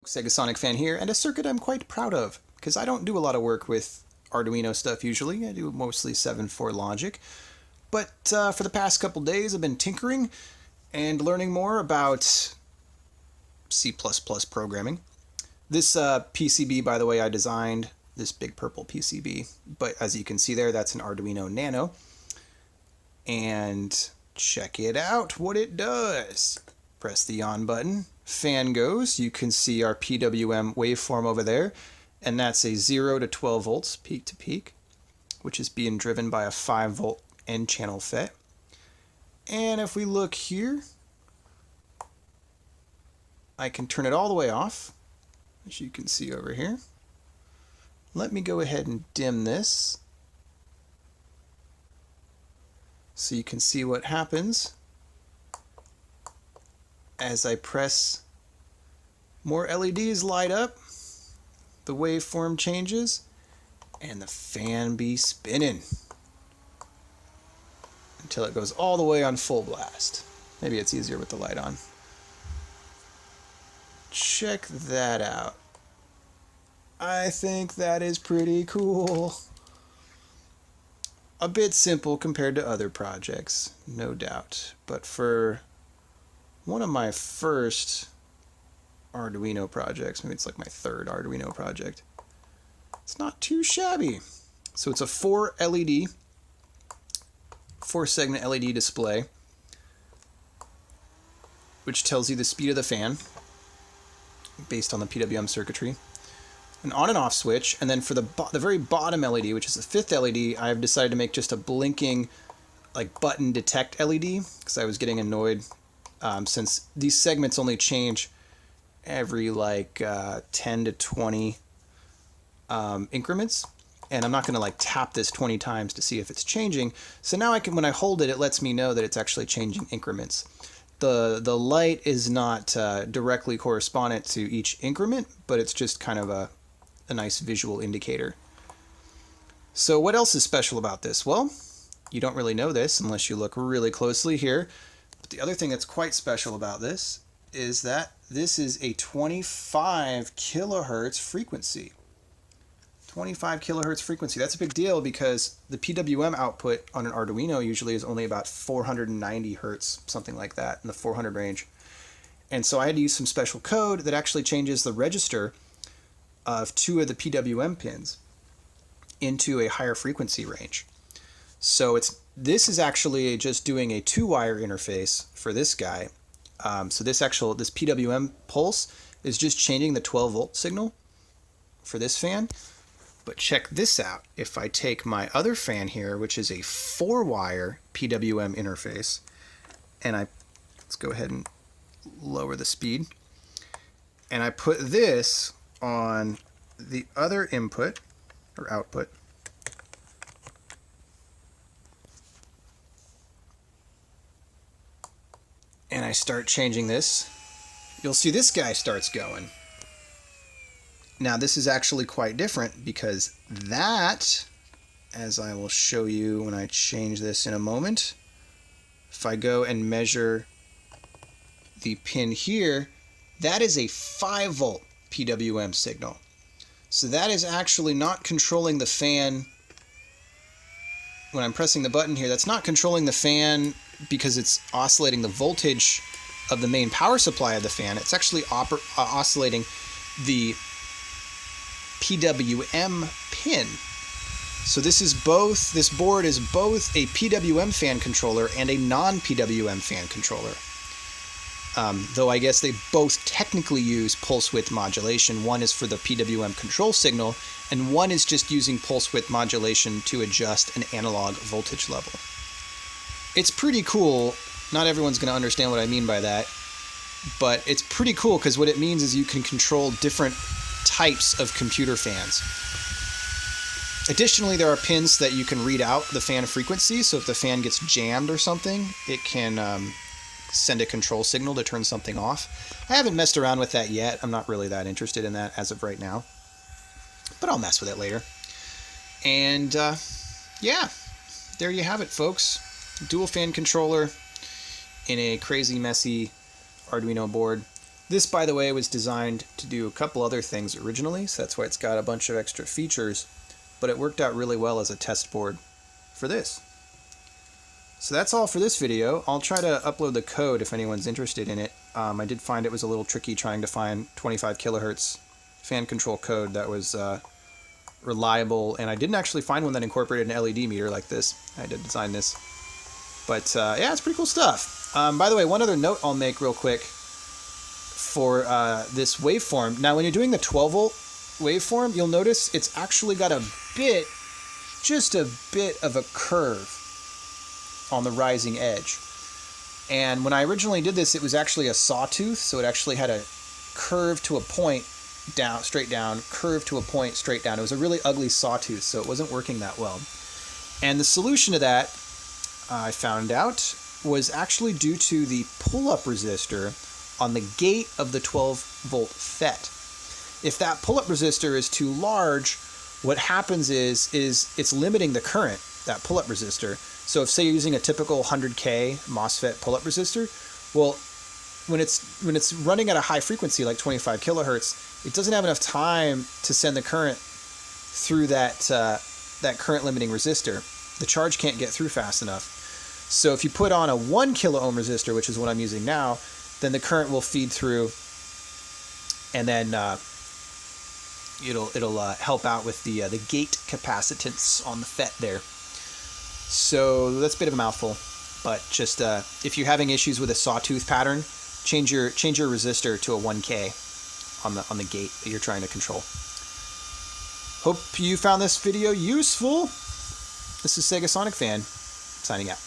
Segasonic fan here, and a circuit I'm quite proud of, because I don't do a lot of work with Arduino stuff usually. I do mostly 7/4 logic. But for the past couple days I've been tinkering and learning more about C++ programming. This PCB, by the way, I designed, this big purple PCB, but as you can see there, that's an Arduino Nano. And check it out, what it does. Press the on button, fan goes, you can see our PWM waveform over there, and that's a 0 to 12 volts peak to peak, which is being driven by a 5 volt N channel FET. And if we look here, I can turn it all the way off, as you can see over here. Let me go ahead and dim this so you can see what happens as I press. More LEDs light up, the waveform changes, and the fan be spinning until it goes all the way on full blast. Maybe it's easier with the light on. Check that out. I think that is pretty cool. A bit simple compared to other projects, no doubt. But for one of my first Arduino projects, maybe it's like my third Arduino project, it's not too shabby. So it's a 4 segment LED display, which tells you the speed of the fan based on the PWM circuitry. An on and off switch, and then for the very bottom LED, which is the 5th LED, I've decided to make just a blinking like button detect LED, because I was getting annoyed since these segments only change every like 10 to 20 increments, and I'm not going to like tap this 20 times to see if it's changing. So now I can, when I hold it, it lets me know that it's actually changing increments. The light is not directly correspondent to each increment, but it's just kind of a nice visual indicator. So what else is special about this? Well, you don't really know this unless you look really closely here. But the other thing that's quite special about this is that this is a 25 kilohertz frequency. 25 kilohertz frequency. That's a big deal because the PWM output on an Arduino usually is only about 490 hertz, something like that, in the 400 range. And so I had to use some special code that actually changes the register of 2 of the PWM pins into a higher frequency range. So this is actually just doing a 2-wire interface for this guy. So this PWM pulse is just changing the 12 volt signal for this fan. But check this out. If I take my other fan here, which is a 4-wire PWM interface, and let's go ahead and lower the speed, and I put this on the other input or output, and I start changing this, you'll see this guy starts going. Now this is actually quite different because that, as I will show you when I change this in a moment, if I go and measure the pin here, that is a 5 volt PWM signal. So that is actually not controlling the fan. When I'm pressing the button here, that's not controlling the fan because it's oscillating the voltage of the main power supply of the fan. It's actually oscillating the PWM pin. So this board is both a PWM fan controller and a non-PWM fan controller. Though I guess they both technically use pulse width modulation. One is for the PWM control signal, and one is just using pulse width modulation to adjust an analog voltage level. It's pretty cool. Not everyone's going to understand what I mean by that, but it's pretty cool because what it means is you can control different types of computer fans. Additionally, there are pins that you can read out the fan frequency, so if the fan gets jammed or something, it can send a control signal to turn something off. I haven't messed around with that yet. I'm not really that interested in that as of right now, but I'll mess with it later. And yeah, there you have it, folks. Dual fan controller in a crazy messy Arduino board. This, by the way, was designed to do a couple other things originally, so that's why it's got a bunch of extra features, but it worked out really well as a test board for this. So that's all for this video. I'll try to upload the code if anyone's interested in it. I did find it was a little tricky trying to find 25 kilohertz fan control code that was reliable, and I didn't actually find one that incorporated an LED meter like this. I did design this. But yeah, it's pretty cool stuff. By the way, one other note I'll make real quick for this waveform. Now, when you're doing the 12 volt waveform, you'll notice it's actually got just a bit of a curve on the rising edge. And when I originally did this, it was actually a sawtooth, so it actually had a curve to a point down, straight down, curve to a point, straight down. It was a really ugly sawtooth, so it wasn't working that well. And the solution to that, I found out, was actually due to the pull-up resistor on the gate of the 12 volt FET. If that pull-up resistor is too large, what happens is it's limiting the current, that pull-up resistor. So if, say, you're using a typical 100K MOSFET pull-up resistor, well, when it's running at a high frequency like 25 kilohertz, it doesn't have enough time to send the current through that current limiting resistor. The charge can't get through fast enough. So if you put on a 1 kilo ohm resistor, which is what I'm using now, then the current will feed through, and then it'll help out with the gate capacitance on the FET there. So that's a bit of a mouthful, but just if you're having issues with a sawtooth pattern, change your resistor to a 1K on the gate that you're trying to control. Hope you found this video useful. This is Sega Sonic Fan signing out.